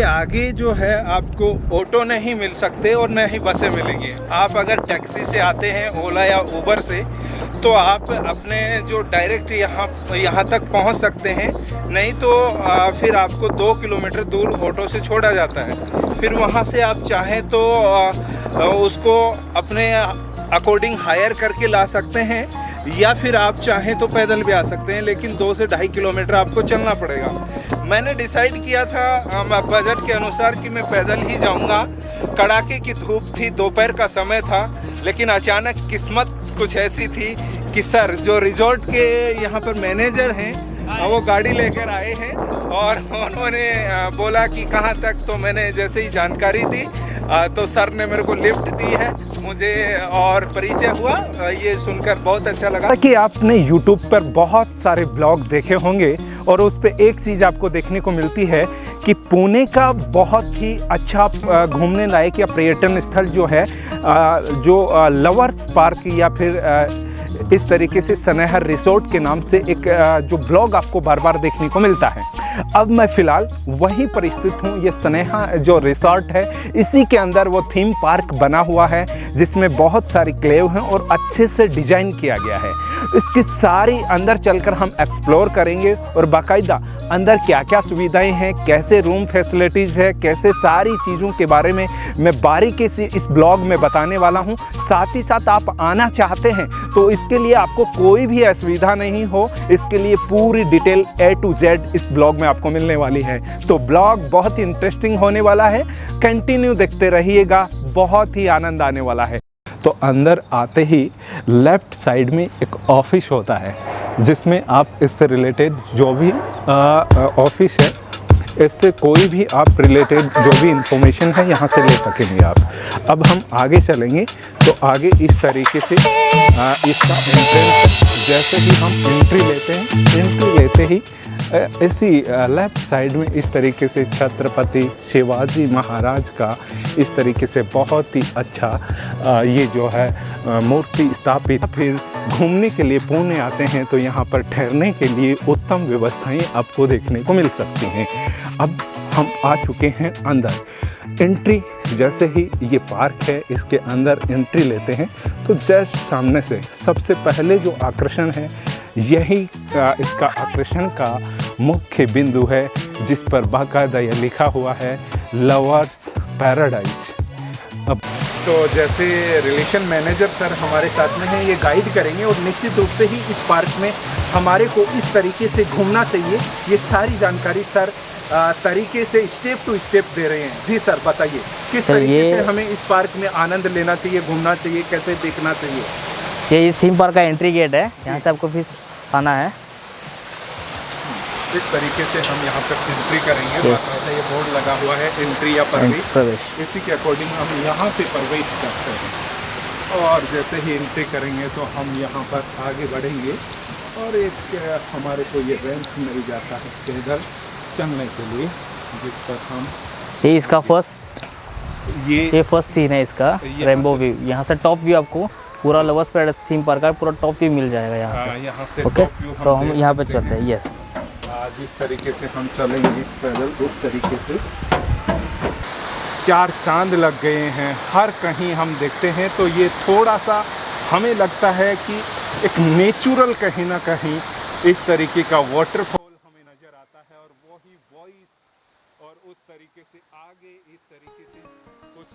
आगे जो है आपको ऑटो नहीं मिल सकते और न ही बसें मिलेंगी। आप अगर टैक्सी से आते हैं, ओला या उबर से, तो आप अपने जो डायरेक्ट यहाँ तक पहुँच सकते हैं। नहीं तो फिर आपको 2 किलोमीटर दूर ऑटो से छोड़ा जाता है। फिर वहाँ से आप चाहें तो उसको अपने अकॉर्डिंग हायर करके ला सकते हैं, या फिर आप चाहें तो पैदल भी आ सकते हैं, लेकिन 2 से 2.5 किलोमीटर आपको चलना पड़ेगा। मैंने डिसाइड किया था बजट के अनुसार कि मैं पैदल ही जाऊंगा। कड़ाके की धूप थी, दोपहर का समय था, लेकिन अचानक किस्मत कुछ ऐसी थी कि सर जो रिजॉर्ट के यहाँ पर मैनेजर हैं वो गाड़ी लेकर आए हैं और उन्होंने बोला कि कहाँ तक। तो मैंने जैसे ही जानकारी दी तो सर ने मेरे को लिफ्ट दी है मुझे और परिचय हुआ। ये सुनकर बहुत अच्छा लगा कि आपने YouTube पर बहुत सारे ब्लॉग देखे होंगे और उस पे एक चीज़ आपको देखने को मिलती है कि पुणे का बहुत ही अच्छा घूमने लायक या पर्यटन स्थल जो है, जो लवर्स पार्क या फिर इस तरीके से सनेहर रिसोर्ट के नाम से एक जो ब्लॉग आपको बार बार देखने को मिलता है। अब मैं फ़िलहाल वहीं पर स्थित हूँ। ये सनेहा जो रिसोर्ट है, इसी के अंदर वो थीम पार्क बना हुआ है जिसमें बहुत सारी क्लेव हैं और अच्छे से डिज़ाइन किया गया है। इसकी सारी अंदर चलकर हम एक्सप्लोर करेंगे और बाकायदा अंदर क्या क्या सुविधाएं हैं, कैसे रूम फैसिलिटीज़ है, कैसे सारी चीज़ों के बारे में मैं बारीकी से इस ब्लॉग में बताने वाला हूँ। साथ ही साथ आप आना चाहते हैं तो इसके लिए आपको कोई भी असुविधा नहीं हो, इसके लिए पूरी डिटेल A to Z इस ब्लॉग में आपको मिलने वाली है। तो ब्लॉग बहुत ही इंटरेस्टिंग होने वाला है, कंटिन्यू देखते रहिएगा, बहुत ही आनंद आने वाला है। तो अंदर आते ही लेफ़्ट साइड में एक ऑफिस होता है जिसमें आप इससे रिलेटेड जो भी ऑफिस है, इससे कोई भी आप रिलेटेड जो भी इंफॉर्मेशन है यहाँ से ले सकेंगे आप। अब हम आगे चलेंगे तो आगे इस तरीके से इसका एंट्रेंस, जैसे ही हम एंट्री लेते ही इसी लेफ़्ट साइड में इस तरीके से छत्रपति शिवाजी महाराज का इस तरीके से बहुत ही अच्छा ये जो है मूर्ति स्थापित। फिर घूमने के लिए पुणे आते हैं तो यहाँ पर ठहरने के लिए उत्तम व्यवस्थाएं आपको देखने को मिल सकती हैं। अब हम आ चुके हैं अंदर। एंट्री जैसे ही ये पार्क है, इसके अंदर एंट्री लेते हैं तो जस्ट सामने से सबसे पहले जो आकर्षण है, यही इसका आकर्षण का मुख्य बिंदु है जिस पर बाकायदा यह लिखा हुआ है लवर्स पैराडाइज। अब तो जैसे रिलेशन मैनेजर सर हमारे साथ में हैं, ये गाइड करेंगे और निश्चित रूप से ही इस पार्क में हमारे को इस तरीके से घूमना चाहिए, ये सारी जानकारी सर तरीके से स्टेप टू स्टेप दे रहे हैं। जी सर बताइए किस तरीके से हमें इस पार्क में आनंद लेना चाहिए, घूमना चाहिए, कैसे देखना चाहिए। ये इस थीम पार्क का एंट्री गेट है, यहाँ से आपको फिर आना है। इस तरीके से हम यहाँ पर एंट्री करेंगे। ये बोर्ड लगा हुआ है एंट्री या प्रवेश, इसी के अकॉर्डिंग हम यहाँ पे प्रवेश करते हैं और जैसे ही एंट्री करेंगे तो हम यहाँ पर आगे बढ़ेंगे और एक हमारे को ये रैंप मिल जाता है पैदल चलने के लिए, जिस पर हम ये इसका ये फर्स्ट सीन है इसका रेनबो व्यू। यहाँ से टॉप व्यू आपको पूरा लवर्स पैराडाइज थीम पार्क का पूरा टॉप व्यू मिल जाएगा यहाँ से। ओके, तो हम यहाँ पे चलते हैं। यस, जिस तरीके से हम चलेंगे पैदल उस तरीके से 4 चांद लग गए हैं हर कहीं हम देखते हैं। तो ये थोड़ा सा हमें लगता है कि एक नेचुरल कहीं ना कहीं इस तरीके का वाटरफॉल हमें नज़र आता है और वही वॉइस और उस तरीके से आगे इस तरीके से कुछ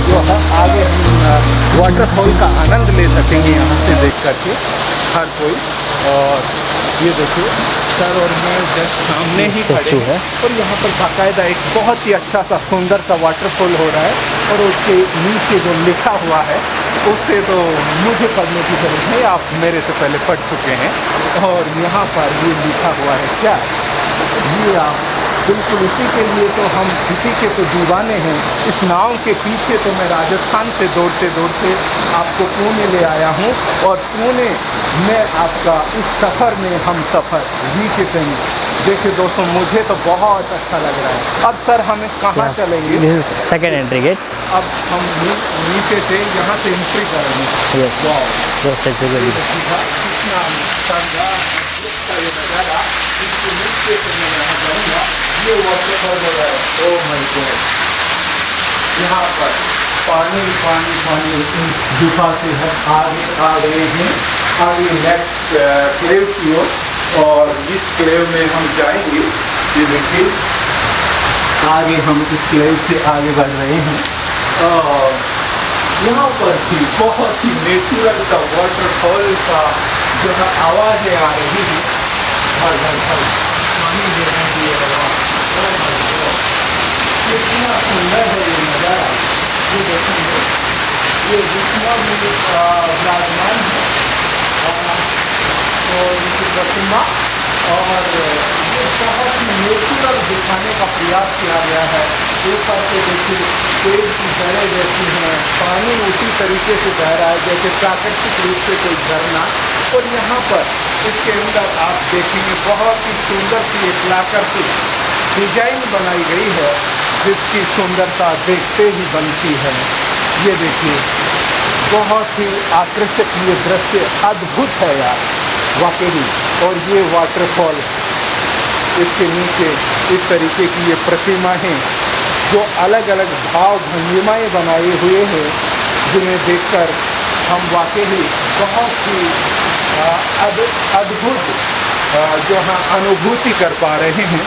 जो है आगे हम वाटरफॉल का आनंद ले सकेंगे यहाँ से देख करके हर कोई। और ये देखिए सर और मैं जस्ट सामने ही खड़े हैं और यहाँ पर बाकायदा एक बहुत ही अच्छा सा सुंदर सा वाटरफॉल हो रहा है और उसके नीचे जो लिखा हुआ है उससे तो मुझे पढ़ने की ज़रूरत नहीं, आप मेरे से पहले पढ़ चुके हैं। और यहाँ पर ये लिखा हुआ है क्या, ये आप बिल्कुल इसी के लिए तो हम इसी के तो दीवाने हैं। इस नाव के पीछे तो मैं राजस्थान से दौड़ते दौड़ते आपको पुणे ले आया हूँ, और पुणे में आपका इस सफ़र में हम सफ़र वीकेंड। देखिए दोस्तों, मुझे तो बहुत अच्छा लग रहा है। अब सर हमें कहाँ चलेंगे? Second entry gate. अब हम नीचे से यहाँ से एंट्री करेंगे। यस, कितना शानदार इसका ये नज़ारा, इसके नीचे से मैं यहाँ जाऊँगा। ये वाटरफॉल है, ओह माय गॉड। यहाँ पर पानी पानी पानी, इस गुफा से हम आगे आ गए हैं, आगे नेक्स्ट क्लेव की ओर, और इस क्लेव में हम जाएंगे। ये देखिए, आगे हम इस क्लेव से आगे बढ़ रहे हैं, और यहाँ पर भी बहुत ही नेचुरल का वाटरफॉल का जो है आवाज़ें आ रही हैं। हर घर पर पानी दे रही है, कितना सुंदर है ये नज़ारा। ये देखेंगे, ये जितना भी विराजमान है तो इनकी प्रतिमा, और ये बहुत ही नेचुरल दिखाने का प्रयास किया गया है। ऊपर से देखिए पेड़ की जड़ें जैसी हैं, पानी उसी तरीके से बह रहा है जैसे प्राकृतिक रूप से कोई झरना। और यहाँ पर इसके अंदर आप देखेंगे बहुत ही सुंदर सी एक आकर्षक डिजाइन बनाई गई है, जिसकी सुंदरता देखते ही बनती है। ये देखिए, बहुत ही आकर्षक ये दृश्य, अद्भुत है यार वाकई। और ये वाटरफॉल, इसके नीचे इस तरीके की ये प्रतिमाएं जो अलग अलग भाव भंगिमाएँ बनाए हुए हैं, जिन्हें देखकर हम वाकई बहुत ही अद्भुत जो है अनुभूति कर पा रहे हैं।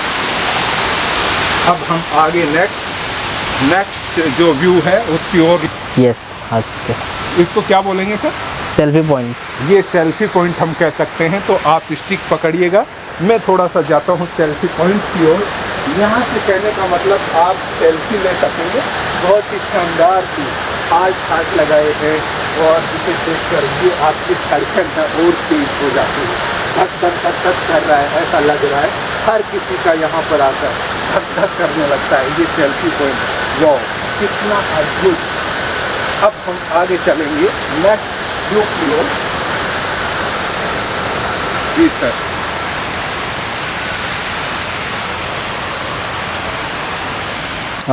अब हम आगे नेक्स्ट जो व्यू है उसकी ओर। यस, आज इसको क्या बोलेंगे सर? Selfie point. ये सेल्फी पॉइंट हम कह सकते हैं। तो आप स्टिक पकड़िएगा, मैं थोड़ा सा जाता हूँ सेल्फी पॉइंट की ओर। यहाँ से कहने का मतलब आप सेल्फी ले सकेंगे। बहुत ही शानदार सी हार्ट लगाए हैं, और इसे देखकर ये आपकी धड़कन है और तेज हो जाती है। धक धक धक धक कर रहा है, ऐसा लग रहा है हर किसी का यहाँ पर आकर धक धक करने लगता है। ये सेल्फी पॉइंट, वाह कितना अद्भुत। अब हम आगे चलेंगे नेक्स्ट व्यू की ओर। जी सर,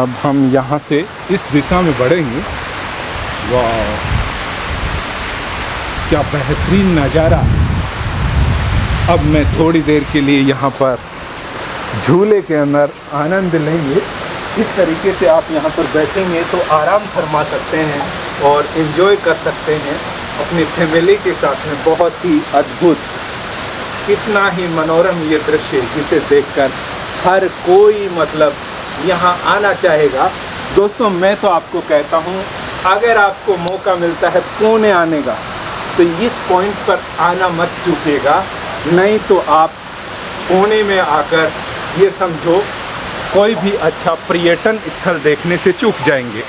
अब हम यहाँ से इस दिशा में बढ़ेंगे। वाह क्या बेहतरीन नज़ारा। अब मैं थोड़ी देर के लिए यहाँ पर झूले के अंदर आनंद लेंगे। इस तरीके से आप यहाँ पर बैठेंगे तो आराम फरमा सकते हैं और एंजॉय कर सकते हैं अपनी फैमिली के साथ में। बहुत ही अद्भुत, कितना ही मनोरम ये दृश्य, जिसे देखकर हर कोई मतलब यहाँ आना चाहेगा। दोस्तों मैं तो आपको कहता हूँ, अगर आपको मौका मिलता है पुणे आने का तो इस पॉइंट पर आना मत चूकिएगा, नहीं तो आप पुणे में आकर ये समझो कोई भी अच्छा पर्यटन स्थल देखने से चूक जाएंगे।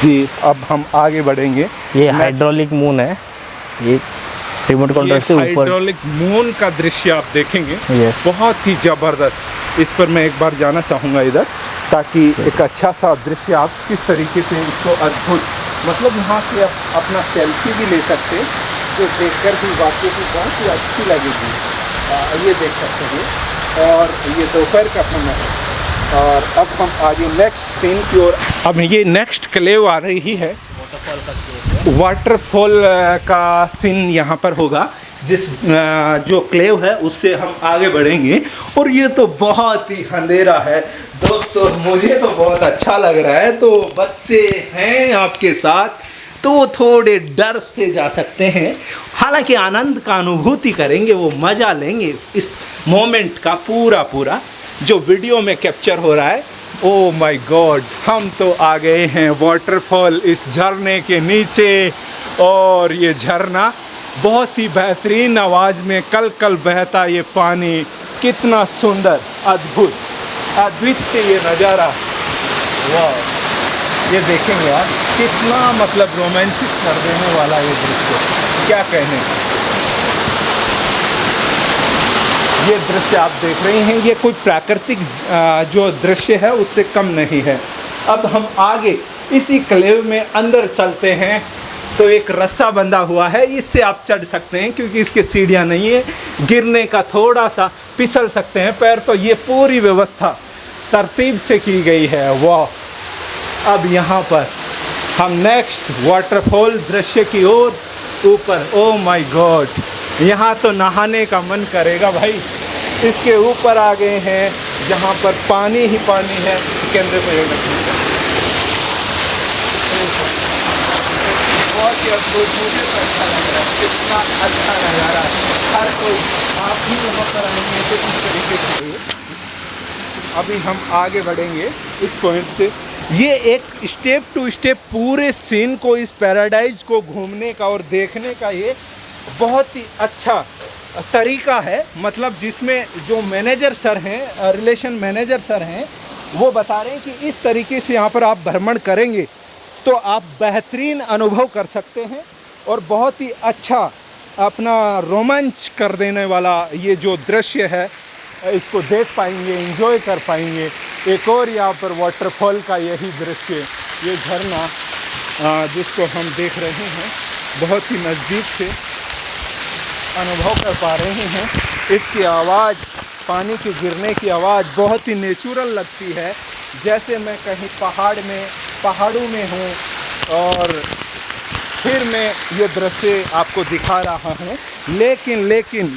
जी अब हम आगे बढ़ेंगे। ये हाइड्रोलिक मून है, ये रिमोट कंट्रोल से ऊपर हाइड्रोलिक मून का दृश्य आप देखेंगे। यस, बहुत ही ज़बरदस्त। इस पर मैं एक बार जाना चाहूँगा इधर, ताकि एक अच्छा सा दृश्य आप किस तरीके से इसको अद्भुत, मतलब यहाँ से आप अपना सेल्फी भी ले सकते हैं, जो देखकर भी वाकई की बहुत ही अच्छी लगेगी। ये देख सकते हैं। और ये दोपहर का समय है। और अब हम आगे नेक्स्ट सीन की ओर। अब ये नेक्स्ट क्लेव आ रही है, वाटरफॉल का सीन यहाँ पर होगा। जिस जो क्लेव है उससे हम आगे बढ़ेंगे। और ये तो बहुत ही अंधेरा है दोस्तों, मुझे तो बहुत अच्छा लग रहा है। तो बच्चे हैं आपके साथ तो वो थोड़े डर से जा सकते हैं, हालांकि आनंद का अनुभूति करेंगे, वो मज़ा लेंगे इस मोमेंट का पूरा जो वीडियो में कैप्चर हो रहा है। ओ माय गॉड, हम तो आ गए हैं वाटरफॉल, इस झरने के नीचे। और ये झरना बहुत ही बेहतरीन आवाज़ में कल कल बहता ये पानी, कितना सुंदर, अद्भुत, अद्वितीय ये नज़ारा। वाह, ये देखेंगे आप, कितना मतलब रोमांचिक कर देने वाला ये दृश्य, क्या कहने। ये दृश्य आप देख रहे हैं, ये कोई प्राकृतिक जो दृश्य है उससे कम नहीं है। अब हम आगे इसी क्लेव में अंदर चलते हैं, तो एक रस्सा बंधा हुआ है, इससे आप चढ़ सकते हैं क्योंकि इसके सीढ़ियाँ नहीं है, गिरने का थोड़ा सा फिसल सकते हैं पैर, तो ये पूरी व्यवस्था तरतीब से की गई है। वाह। अब यहाँ पर हम नेक्स्ट वाटरफॉल दृश्य की ओर ऊपर, ओ माय गॉड, यहाँ तो नहाने का मन करेगा भाई। इसके ऊपर आ गए हैं जहाँ पर पानी ही पानी है। कैमरे पर एक बहुत ही अद्भुत, मुझे तो अच्छा लग रहा है, कितना अच्छा नज़ारा है। हर कोई, आप भी यहाँ पर आएंगे तो इस तरीके से। अभी हम आगे बढ़ेंगे इस पॉइंट से। ये एक स्टेप टू स्टेप पूरे सीन को, इस पैराडाइज को घूमने का और देखने का ये बहुत ही अच्छा तरीका है। मतलब जिसमें जो मैनेजर सर हैं, रिलेशन मैनेजर सर हैं, वो बता रहे हैं कि इस तरीके से यहाँ पर आप भ्रमण करेंगे तो आप बेहतरीन अनुभव कर सकते हैं और बहुत ही अच्छा अपना रोमांच कर देने वाला ये जो दृश्य है इसको देख पाएंगे, एंजॉय कर पाएंगे। एक और यहाँ पर वाटरफॉल का यही दृश्य, ये झरना जिसको हम देख रहे हैं, बहुत ही नज़दीक से अनुभव कर पा रहे हैं। इसकी आवाज़, पानी के गिरने की आवाज़ बहुत ही नेचुरल लगती है, जैसे मैं कहीं पहाड़ों में हूँ और फिर मैं ये दृश्य आपको दिखा रहा हूँ। लेकिन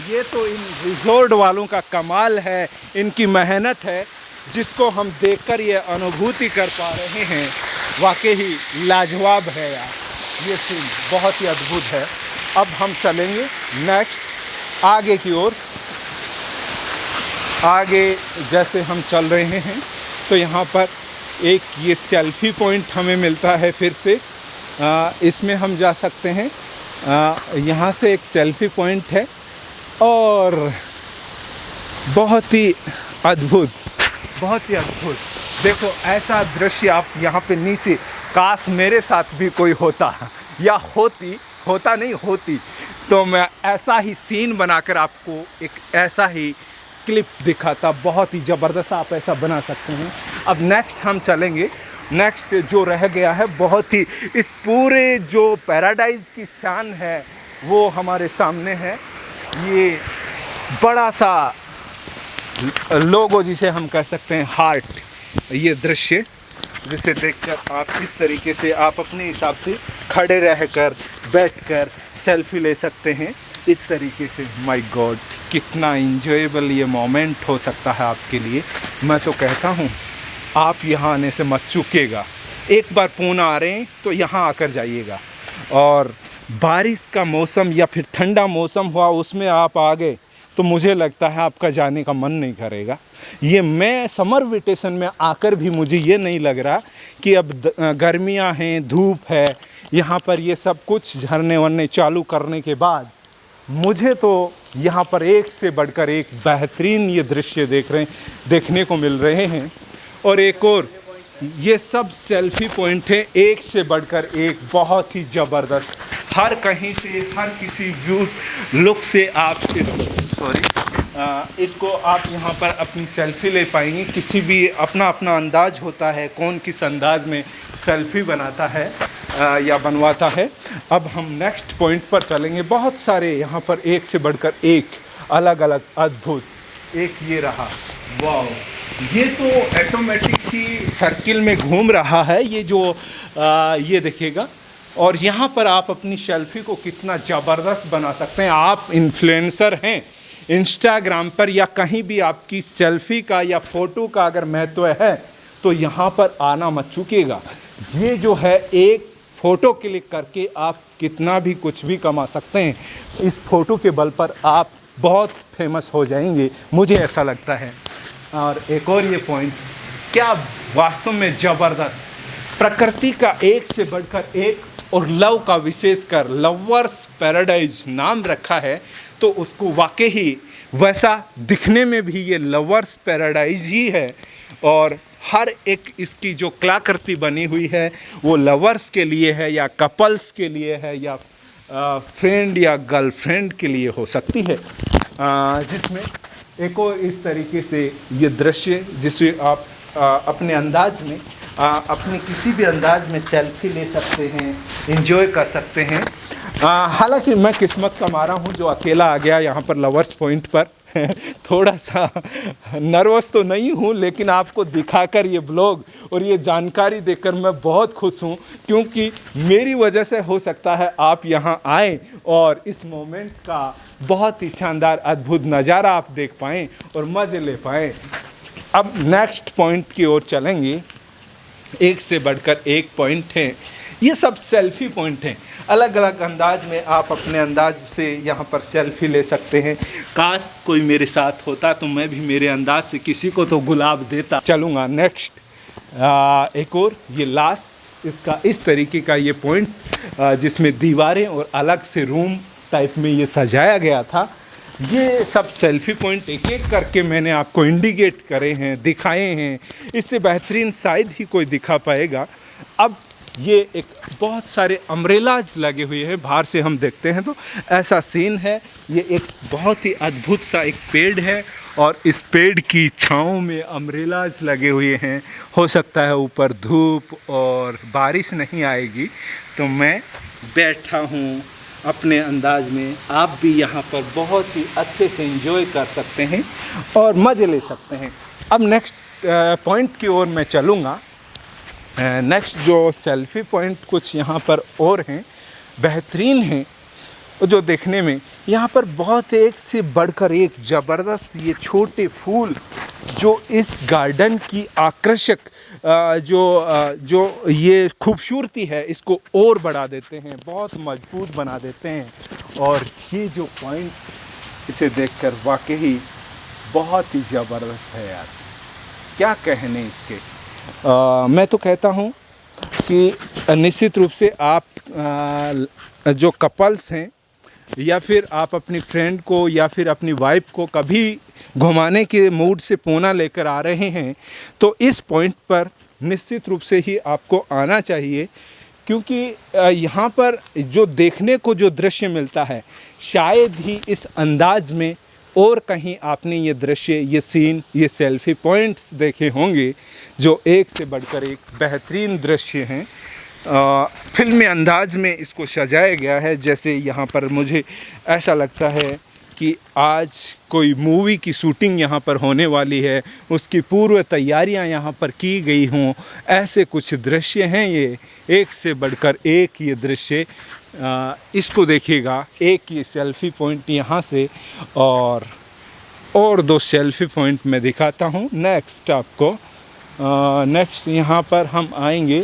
ये तो इन रिजॉर्ट वालों का कमाल है, इनकी मेहनत है, जिसको हम देखकर ये अनुभूति कर पा रहे हैं। वाकई ही लाजवाब है यार, ये सीन बहुत ही अद्भुत है। अब हम चलेंगे नेक्स्ट आगे की ओर। आगे जैसे हम चल रहे हैं तो यहाँ पर एक ये सेल्फी पॉइंट हमें मिलता है फिर से। इसमें हम जा सकते हैं। यहाँ से एक सेल्फी पॉइंट है और बहुत ही अद्भुत, बहुत ही अद्भुत। देखो ऐसा दृश्य आप यहाँ पे नीचे, काश मेरे साथ भी कोई होता या होती तो मैं ऐसा ही सीन बनाकर आपको एक ऐसा ही क्लिप दिखाता। बहुत ही ज़बरदस्त आप ऐसा बना सकते हैं। अब नेक्स्ट हम चलेंगे। नेक्स्ट जो रह गया है, बहुत ही इस पूरे जो पैराडाइज की शान है वो हमारे सामने है। ये बड़ा सा लोगो जिसे हम कह सकते हैं हार्ट, ये दृश्य जिसे देखकर आप इस तरीके से आप अपने हिसाब से खड़े रहकर बैठकर सेल्फी ले सकते हैं इस तरीके से। माय गॉड, कितना इंजॉयबल ये मोमेंट हो सकता है आपके लिए। मैं तो कहता हूँ आप यहाँ आने से मत चूकिएगा। एक बार पूना आ रहे हैं तो यहाँ आकर जाइएगा। और बारिश का मौसम या फिर ठंडा मौसम हुआ उसमें आप आ गए तो मुझे लगता है आपका जाने का मन नहीं करेगा। ये मैं समर वेकेशन में आकर भी मुझे ये नहीं लग रहा कि अब गर्मियाँ हैं, धूप है। यहाँ पर ये सब कुछ झरने वरने चालू करने के बाद मुझे तो यहाँ पर एक से बढ़कर एक बेहतरीन ये दृश्य देखने को मिल रहे हैं। और एक और ये सब सेल्फी पॉइंट है, एक से बढ़कर एक, बहुत ही ज़बरदस्त। हर कहीं से, हर किसी व्यूज़ लुक से आप इसको आप यहाँ पर अपनी सेल्फी ले पाएंगे। किसी भी अपना अपना अंदाज़ होता है, कौन किस अंदाज में सेल्फी बनाता है या बनवाता है। अब हम नेक्स्ट पॉइंट पर चलेंगे। बहुत सारे यहाँ पर एक से बढ़कर एक अलग अलग अद्भुत। एक ये रहा, वाह, ये तो ऑटोमेटिक ही सर्किल में घूम रहा है, ये जो ये देखिएगा। और यहाँ पर आप अपनी सेल्फी को कितना ज़बरदस्त बना सकते हैं। आप इन्फ्लुएंसर हैं, इंस्टाग्राम पर या कहीं भी आपकी सेल्फी का या फ़ोटो का अगर महत्व है तो यहाँ पर आना मत चूकिएगा। ये जो है एक फ़ोटो क्लिक करके आप कितना भी कुछ भी कमा सकते हैं। इस फ़ोटो के बल पर आप बहुत फेमस हो जाएंगे, मुझे ऐसा लगता है। और एक और ये पॉइंट, क्या वास्तव में ज़बरदस्त, प्रकृति का एक से बढ़कर एक। और लव का विशेषकर लवर्स पैराडाइज नाम रखा है तो उसको वाकई ही वैसा दिखने में भी ये लवर्स पैराडाइज ही है। और हर एक इसकी जो कलाकृति बनी हुई है वो लवर्स के लिए है या कपल्स के लिए है या फ्रेंड या गर्लफ्रेंड के लिए हो सकती है, जिसमें एक और इस तरीके से ये दृश्य जिसमें आप अपने अंदाज में अपने किसी भी अंदाज में सेल्फी ले सकते हैं, एंजॉय कर सकते हैं। हालांकि मैं किस्मत का मारा हूँ जो अकेला आ गया यहाँ पर लवर्स पॉइंट पर। थोड़ा सा नर्वस तो नहीं हूँ, लेकिन आपको दिखाकर ये ब्लॉग और ये जानकारी देकर मैं बहुत खुश हूँ, क्योंकि मेरी वजह से हो सकता है आप यहाँ आएँ और इस मोमेंट का बहुत ही शानदार अद्भुत नज़ारा आप देख पाएँ और मज़े ले पाएँ। अब नेक्स्ट पॉइंट की ओर चलेंगे। एक से बढ़कर एक पॉइंट है, ये सब सेल्फी पॉइंट हैं। अलग अलग अंदाज में आप अपने अंदाज से यहाँ पर सेल्फी ले सकते हैं। काश कोई मेरे साथ होता तो मैं भी मेरे अंदाज से किसी को तो गुलाब देता। चलूँगा नेक्स्ट एक और ये लास्ट इसका इस तरीके का ये पॉइंट जिसमें दीवारें और अलग से रूम टाइप में ये सजाया गया था। ये सब सेल्फी पॉइंट एक एक करके मैंने आपको इंडिकेट करे हैं, दिखाए हैं। इससे बेहतरीन शायद ही कोई दिखा पाएगा। अब ये एक बहुत सारे अम्ब्रेलाज लगे हुए हैं, बाहर से हम देखते हैं तो ऐसा सीन है। ये एक बहुत ही अद्भुत सा एक पेड़ है और इस पेड़ की छाँव में अम्ब्रेलाज लगे हुए हैं। हो सकता है ऊपर धूप और बारिश नहीं आएगी, तो मैं बैठा हूँ अपने अंदाज में। आप भी यहाँ पर बहुत ही अच्छे से एंजॉय कर सकते हैं और मज़े ले सकते हैं। अब नेक्स्ट पॉइंट की ओर मैं चलूँगा। नेक्स्ट जो सेल्फी पॉइंट कुछ यहाँ पर और हैं, बेहतरीन हैं, जो देखने में यहाँ पर बहुत एक से बढ़कर एक ज़बरदस्त ये छोटे फूल जो इस गार्डन की आकर्षक जो ये खूबसूरती है इसको और बढ़ा देते हैं, बहुत मजबूत बना देते हैं। और ये जो पॉइंट इसे देखकर वाकई बहुत ही ज़बरदस्त है यार, क्या कहने इसके। मैं तो कहता हूँ कि निश्चित रूप से आप जो कपल्स हैं या फिर आप अपनी फ्रेंड को या फिर अपनी वाइफ को कभी घुमाने के मूड से पूना लेकर आ रहे हैं तो इस पॉइंट पर निश्चित रूप से ही आपको आना चाहिए, क्योंकि यहाँ पर जो देखने को जो दृश्य मिलता है शायद ही इस अंदाज में और कहीं आपने ये दृश्य, ये सीन, ये सेल्फी पॉइंट्स देखे होंगे जो एक से बढ़कर एक बेहतरीन दृश्य हैं। फिल्मी अंदाज में इसको सजाया गया है। जैसे यहाँ पर मुझे ऐसा लगता है कि आज कोई मूवी की शूटिंग यहाँ पर होने वाली है, उसकी पूर्व तैयारियाँ यहाँ पर की गई हों, ऐसे कुछ दृश्य हैं। ये एक से बढ़कर एक ये दृश्य, इसको देखिएगा। एक ये सेल्फ़ी पॉइंट यहाँ से और दो सेल्फ़ी पॉइंट मैं दिखाता हूँ नेक्स्ट आपको। नेक्स्ट यहाँ पर हम आएंगे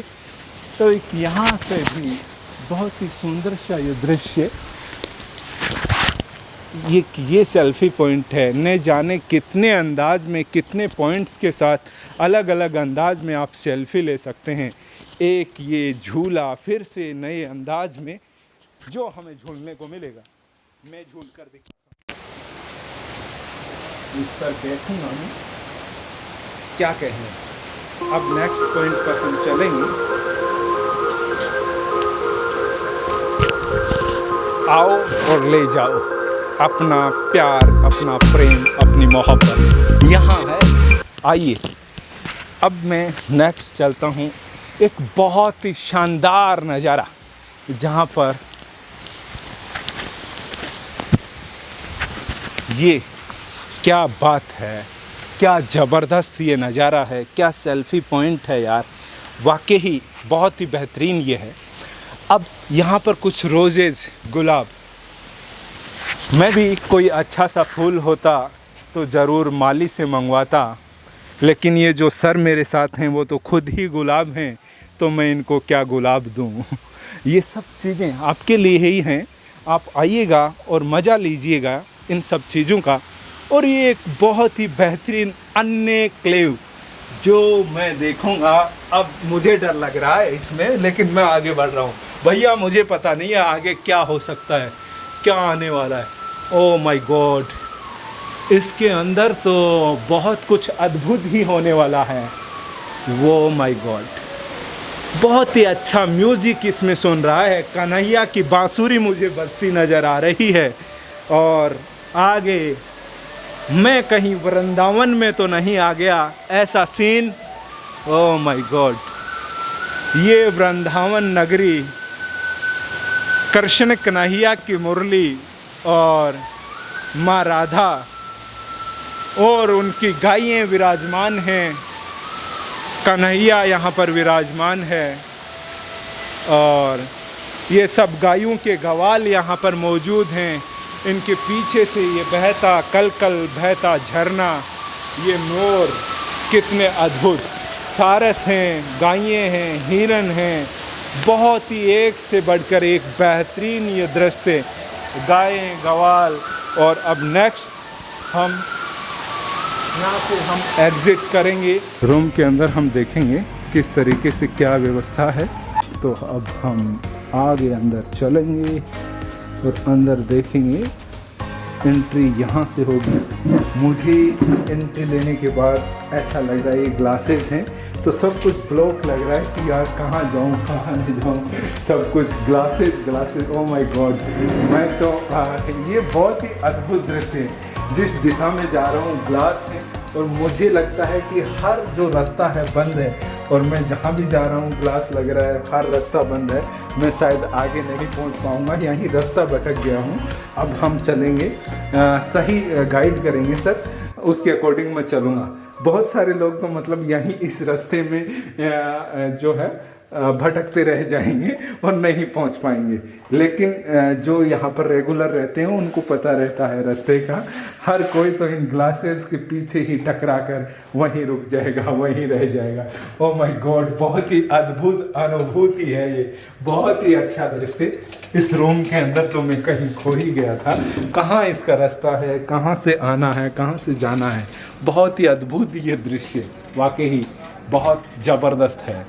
तो एक यहाँ से भी बहुत ही सुंदर सा ये दृश्य, ये सेल्फ़ी पॉइंट है। न जाने कितने अंदाज में, कितने पॉइंट्स के साथ अलग अलग अंदाज में आप सेल्फ़ी ले सकते हैं। एक ये झूला फिर से नए अंदाज में जो हमें झूलने को मिलेगा, मैं झूल कर दिखाता हूँ। इस पर बैठूँगा मैं, क्या कहने। अब नेक्स्ट पॉइंट पर हम चलेंगे। आओ और ले जाओ अपना प्यार, अपना प्रेम, अपनी मोहब्बत यहाँ है। आइए अब मैं नेक्स्ट चलता हूँ। एक बहुत ही शानदार नज़ारा जहाँ पर ये क्या बात है, क्या ज़बरदस्त ये नज़ारा है, क्या सेल्फ़ी पॉइंट है यार, वाकई बहुत ही बेहतरीन ये है। अब यहाँ पर कुछ रोजेज़, गुलाब, मैं भी कोई अच्छा सा फूल होता तो ज़रूर माली से मंगवाता, लेकिन ये जो सर मेरे साथ हैं वो तो खुद ही गुलाब हैं, तो मैं इनको क्या गुलाब दूँ। ये सब चीज़ें आपके लिए ही हैं। आप आइएगा और मज़ा लीजिएगा इन सब चीज़ों का। और ये एक बहुत ही बेहतरीन अन्य क्लेव जो मैं देखूंगा। अब मुझे डर लग रहा है इसमें, लेकिन मैं आगे बढ़ रहा हूँ। भैया मुझे पता नहीं है आगे क्या हो सकता है, क्या आने वाला है। ओह माय गॉड, इसके अंदर तो बहुत कुछ अद्भुत ही होने वाला है। वो माय गॉड, बहुत ही अच्छा म्यूजिक इसमें सुन रहा है। कन्हैया की बांसुरी मुझे बजती नज़र आ रही है। और आगे मैं कहीं वृंदावन में तो नहीं आ गया, ऐसा सीन। ओह माय गॉड, ये वृंदावन नगरी, कृष्ण कन्हैया की मुरली और माँ राधा और उनकी गायें विराजमान हैं। कन्हैया यहाँ पर विराजमान है और ये सब गायों के गवाल यहाँ पर मौजूद हैं। इनके पीछे से ये बहता कल कल बहता झरना, ये मोर कितने अद्भुत, सारस हैं, गायें हैं, हिरन हैं, बहुत ही एक से बढ़कर एक बेहतरीन ये दृश्य, गायें गवाल। और अब नेक्स्ट हम यहाँ से हम एग्ज़िट करेंगे। रूम के अंदर हम देखेंगे किस तरीके से क्या व्यवस्था है। तो अब हम आगे अंदर चलेंगे और अंदर देखेंगे। एंट्री यहाँ से होगी। मुझे एंट्री लेने के बाद ऐसा लग रहा है ये ग्लासेस हैं तो सब कुछ ब्लॉक लग रहा है कि यार कहाँ जाऊँ कहाँ नहीं जाऊँ, सब कुछ ग्लासेस। ओह माय गॉड, मैं तो ये बहुत ही अद्भुत दृश्य है। जिस दिशा में जा रहा हूँ ग्लास है और मुझे लगता है कि हर जो रास्ता है बंद है और मैं जहाँ भी जा रहा हूँ ग्लास लग रहा है, हर रास्ता बंद है। मैं शायद आगे नहीं पहुँच पाऊँगा, यहीं रास्ता भटक गया हूँ। अब हम चलेंगे, सही गाइड करेंगे सर, उसके अकॉर्डिंग मैं चलूँगा। बहुत सारे लोग तो मतलब यहीं इस रास्ते में जो है भटकते रह जाएंगे और नहीं पहुंच पाएंगे, लेकिन जो यहाँ पर रेगुलर रहते हैं उनको पता रहता है रास्ते का। हर कोई तो इन ग्लासेस के पीछे ही टकरा कर वहीं रुक जाएगा, वहीं रह जाएगा। ओह माय गॉड, बहुत ही अद्भुत अनुभूति है ये, बहुत ही अच्छा दृश्य। इस रूम के अंदर तो मैं कहीं खो ही गया था, कहाँ इसका रास्ता है, कहाँ से आना है, कहाँ से जाना है। बहुत ही अद्भुत ये दृश्य, वाकई बहुत ज़बरदस्त है।